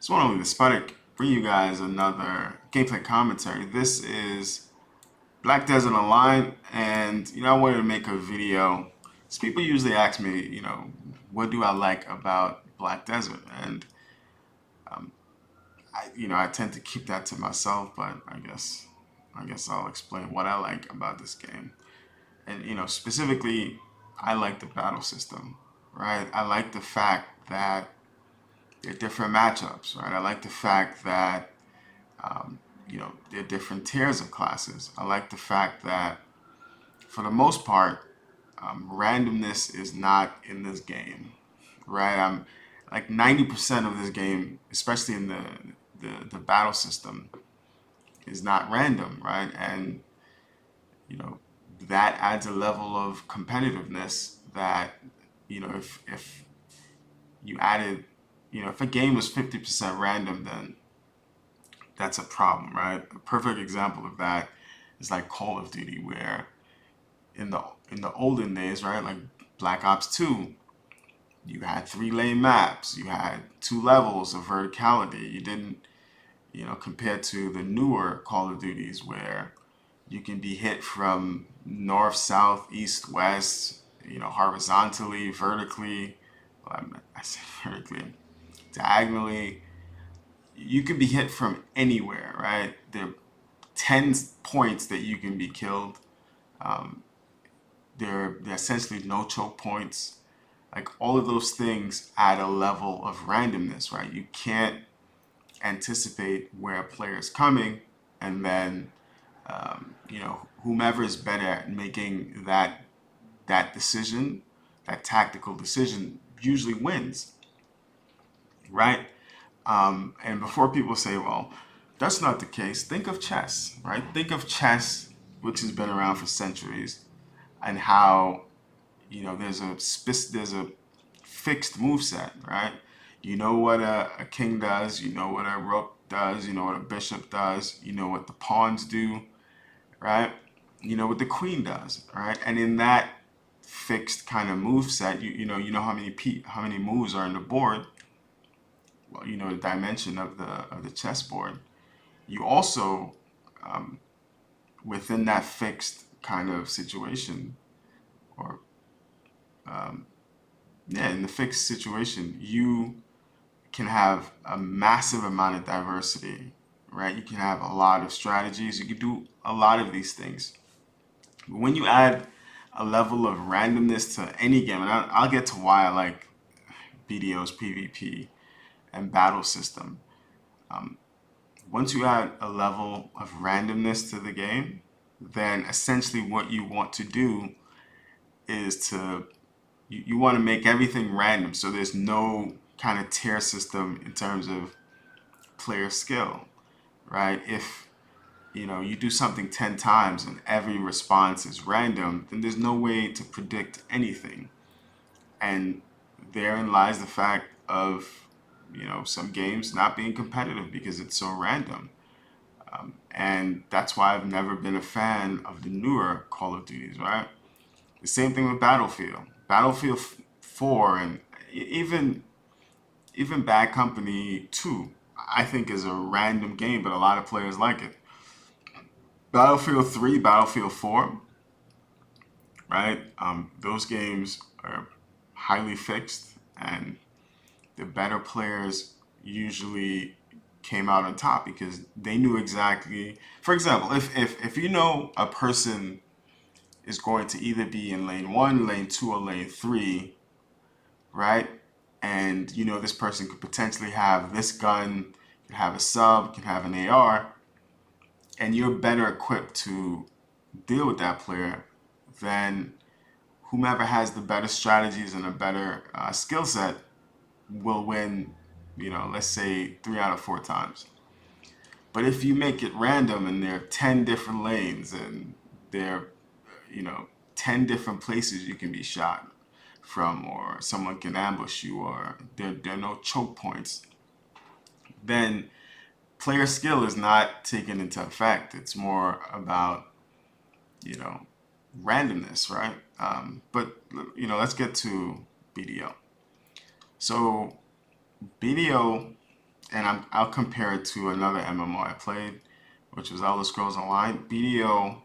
It's one only the Sputnik bring you guys another gameplay commentary. This is Black Desert Online, and I wanted to make a video. So people usually ask me, what do I like about Black Desert, and I tend to keep that to myself, but I guess I'll explain what I like about this game. And specifically, I like the battle system, right? I like the fact that there are different matchups, right? I like the fact that there are different tiers of classes. I like the fact that for the most part, randomness is not in this game, right? I'm like 90% of this game, especially in the battle system, is not random, right? And you know that adds a level of competitiveness that if you added, if a game was 50% random, then that's a problem, right? A perfect example of that is like Call of Duty, where in the olden days, right, like Black Ops 2, you had 3-lane maps, you had 2 levels of verticality. You didn't, compared to the newer Call of Duties where you can be hit from north, south, east, west, horizontally, vertically. Well, I say vertically, diagonally. You can be hit from anywhere, right? There are 10 points that you can be killed. Um, there are essentially no choke points. Like all of those things add a level of randomness, right? You can't anticipate where a player is coming, and then whomever is better at making that decision, that tactical decision, usually wins, right? And before people say, well, that's not the case, think of chess, right? Think of chess, which has been around for centuries, and how there's a fixed move set, right? You know what a king does, you know what a rook does, you know what a bishop does, you know what the pawns do, right? You know what the queen does, right? And in that fixed kind of move set, you know how many moves are in the board. Well, you know the dimension of the chessboard. You also, um, within that fixed kind of situation, or yeah, in the fixed situation, you can have a massive amount of diversity, right? You can have a lot of strategies. You can do a lot of these things. But when you add a level of randomness to any game, and I'll get to why I like BDO's PvP and battle system. Once you add a level of randomness to the game, then essentially what you want to do is you want to make everything random, so there's no kind of tier system in terms of player skill, right? If you do something 10 times and every response is random, then there's no way to predict anything. And therein lies the fact of some games not being competitive because it's so random. And that's why I've never been a fan of the newer Call of Duties, right? The same thing with Battlefield 4, and even Bad Company 2, I think is a random game, but a lot of players like it. Battlefield 3, Battlefield 4, right? Those games are highly fixed, and the better players usually came out on top because they knew exactly. For example, if you know a person is going to either be in lane 1, lane 2, or lane 3, right? And this person could potentially have this gun, could have a sub, could have an AR, and you're better equipped to deal with that player than whomever has the better strategies and a better skill set will win, let's say 3 out of 4 times. But if you make it random and there are 10 different lanes and there are, you know, 10 different places you can be shot from, or someone can ambush you, or there are no choke points, then player skill is not taken into effect. It's more about, you know, randomness, right? But, let's get to BDO. So BDO and I'll compare it to another MMO I played, which was Elder Scrolls Online. BDO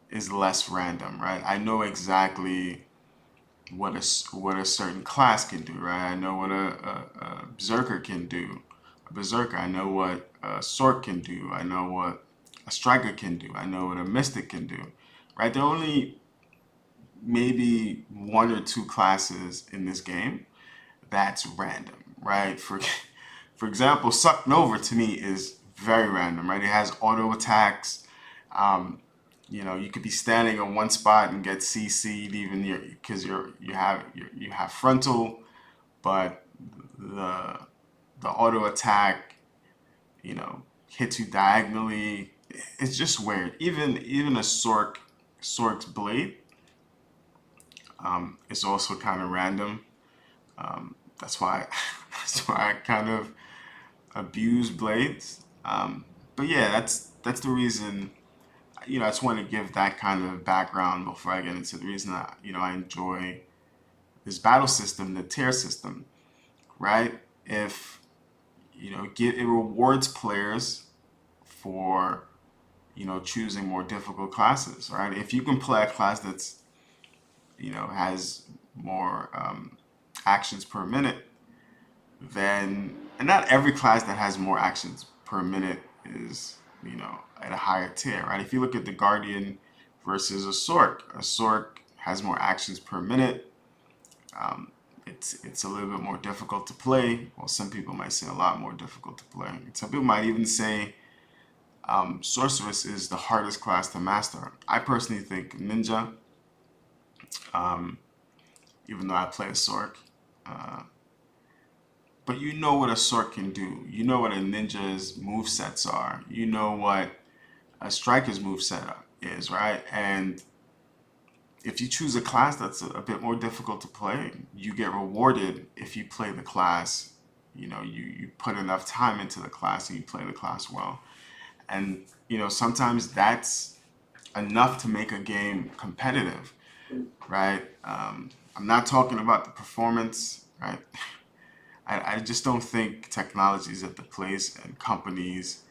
is less random, right? I know exactly what a certain class can do, right? I know what a berserker can do. A berserker, I know what a sword can do. I know what a striker can do. I know what a mystic can do, right? There are only maybe one or two classes in this game that's random, right? For example, Suck Nova to me is very random, right? It has auto attacks. Um, you could be standing in one spot and get CC'd even because you have frontal, but the the auto attack, hits you diagonally. It's just weird. Even a Sork's blade is also kind of random. That's why that's why I kind of abuse blades. But yeah, that's the reason. I just want to give that kind of background before I get into the reason that I enjoy this battle system, the tier system, right? If it rewards players for choosing more difficult classes, right? If you can play a class that's has more actions per minute, then and not every class that has more actions per minute is at a higher tier, right? If you look at the Guardian versus a Sork has more actions per minute. It's a little bit more difficult to play. Well, some people might say a lot more difficult to play. Some people might even say Sorceress is the hardest class to master. I personally think Ninja, even though I play a Sork, uh, but you know what a Sork can do. You know what a Ninja's move sets are. You know what a Striker's move setup is, right? And if you choose a class that's a bit more difficult to play, you get rewarded if you play the class. You put enough time into the class and you play the class well. And sometimes that's enough to make a game competitive, right? I'm not talking about the performance, right? I just don't think technology is at the place and companies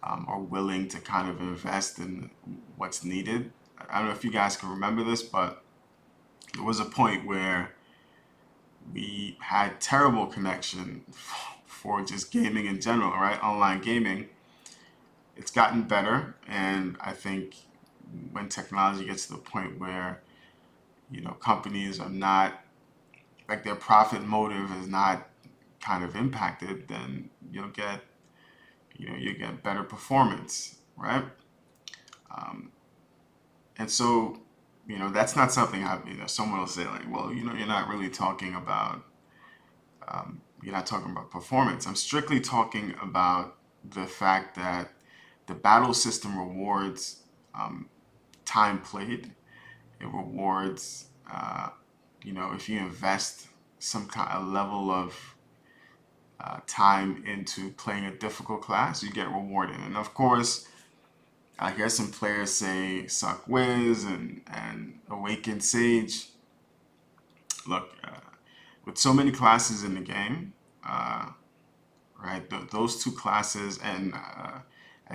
are willing to kind of invest in what's needed. I don't know if you guys can remember this, but there was a point where we had terrible connection for just gaming in general, right? Online gaming. It's gotten better, and I think when technology gets to the point where companies are not like their profit motive is not kind of impacted, then you get better performance, right? And so that's not something someone will say like, well, you're not really talking about you're not talking about performance. I'm strictly talking about the fact that the battle system rewards time played. It rewards if you invest some kind of level of time into playing a difficult class, you get rewarded. And of course, I hear some players say Suck Wiz and Awakened Sage. Look, with so many classes in the game, right? Those two classes and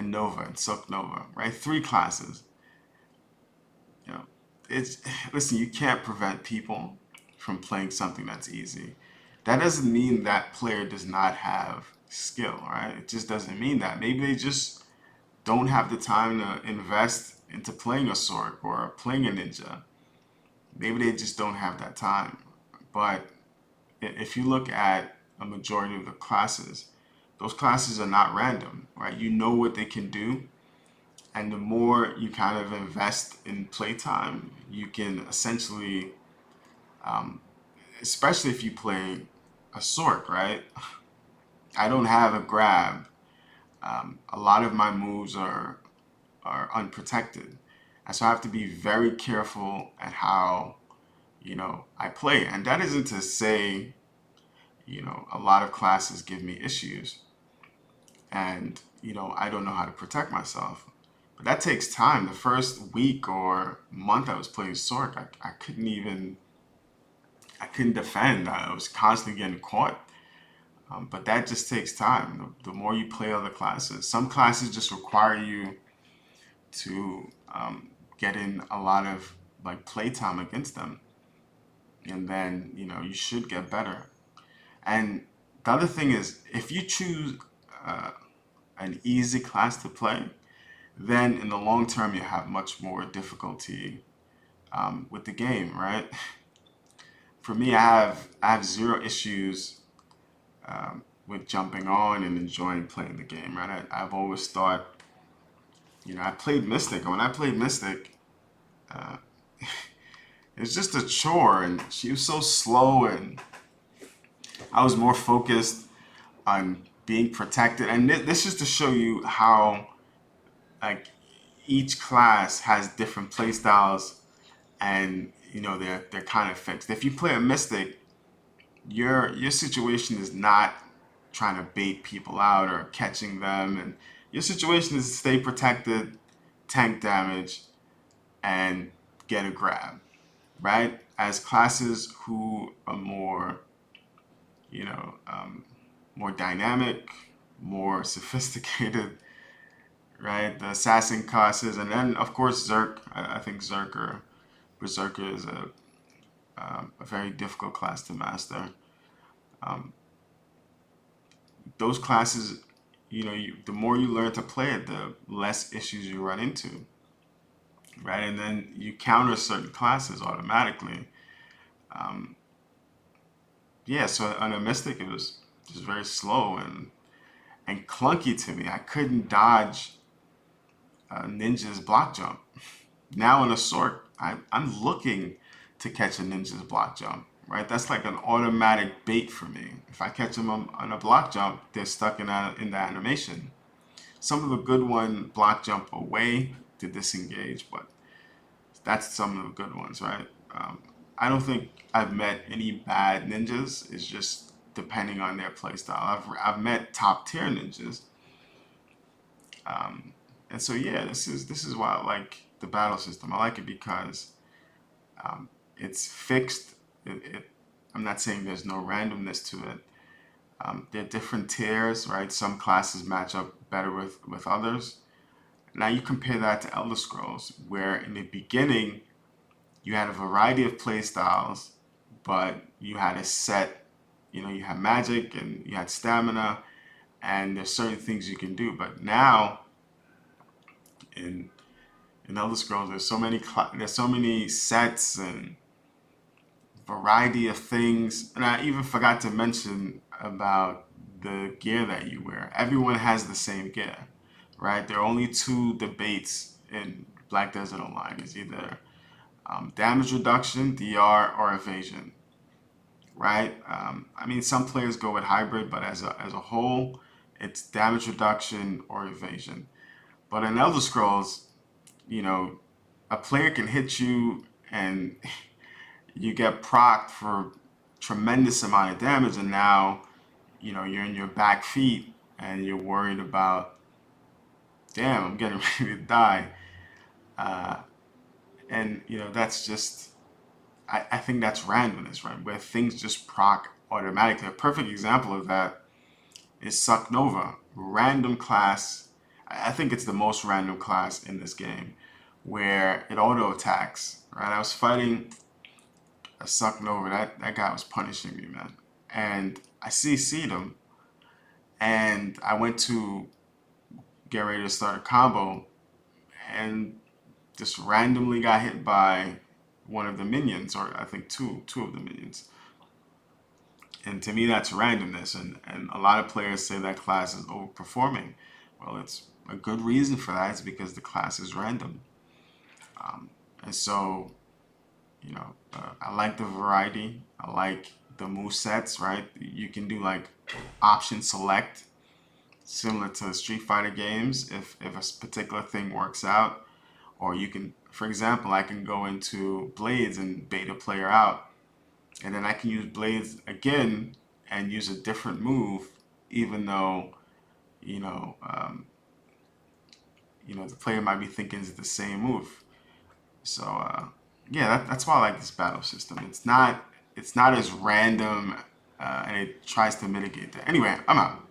Nova and Silk Nova, right? Three classes. You know, it's listen. You can't prevent people from playing something that's easy. That doesn't mean that player does not have skill, right? It just doesn't mean that. Maybe they just don't have the time to invest into playing a sword or playing a ninja. Maybe they just don't have that time. But if you look at a majority of the classes, those classes are not random, right? You know what they can do, and the more you kind of invest in playtime, you can essentially, especially if you play a sword, right? I don't have a grab. A lot of my moves are unprotected, and so I have to be very careful at how I play. And that isn't to say a lot of classes give me issues, and I don't know how to protect myself. But that takes time. The first week or month I was playing Sork, I couldn't defend. I was constantly getting caught. But that just takes time. The more you play other classes, some classes just require you to get in a lot of like playtime against them, and then you should get better. And the other thing is, if you choose uh, an easy class to play, then in the long term you have much more difficulty with the game, right? For me, I have zero issues with jumping on and enjoying playing the game, right? I've always thought, I played Mystic, and when I played Mystic, uh, it's just a chore, and she was so slow, and I was more focused on being protected. And this is to show you how like each class has different play styles, and they're kind of fixed. If you play a Mystic, your situation is not trying to bait people out or catching them, and your situation is to stay protected, tank damage, and get a grab, right? As classes who are more, you know, um, more dynamic, more sophisticated, right? The assassin classes, and then of course Zerk. I think Berserker is a very difficult class to master. Um, those classes, the more you learn to play it, the less issues you run into, right? And then you counter certain classes automatically. Um, yeah, so on a Mystic, it was just very slow and clunky to me. I couldn't dodge Ninja's block jump. Now in a Sork, I'm looking to catch a Ninja's block jump, right? That's like an automatic bait for me. If I catch them on a block jump, they're stuck in the animation. Some of the good one block jump away to disengage, but that's some of the good ones, right? I don't think I've met any bad ninjas. It's just depending on their playstyle. I've met top tier ninjas, um, and so yeah, this is why I like the battle system. I like it because it's fixed. I'm not saying there's no randomness to it. There are different tiers, right? Some classes match up better with others. Now you compare that to Elder Scrolls, where in the beginning you had a variety of play styles, but you had a set, you had magic and you had stamina, and there's certain things you can do. But now in Elder Scrolls, there's so many sets and variety of things. And I even forgot to mention about the gear that you wear. Everyone has the same gear, right? There are only two debates in Black Desert Online. It's either damage reduction, DR, or evasion, right? I mean, some players go with hybrid, but as a whole, it's damage reduction or evasion. But in Elder Scrolls, you know, a player can hit you and you get procced for tremendous amount of damage, and now you're in your back feet and you're worried about, damn, I'm getting ready to die. Uh, and that's just, I think that's randomness, right? Where things just proc automatically. A perfect example of that is Suck Nova. Random class. I think it's the most random class in this game, where it auto attacks. Right? I was fighting a Suck Nova. That guy was punishing me, man. And I CC'd him, and I went to get ready to start a combo, and just randomly got hit by one of the minions, or I think two of the minions. And to me, that's randomness. And a lot of players say that class is overperforming. Well, it's a good reason for that is because the class is random. And so, I like the variety. I like the move sets, right? You can do like option select, similar to Street Fighter games, if a particular thing works out. Or you can, for example, I can go into Blades and bait a player out, and then I can use Blades again and use a different move, even though you know um, the player might be thinking it's the same move. So yeah, that's why I like this battle system. It's not as random and it tries to mitigate that. Anyway, I'm out.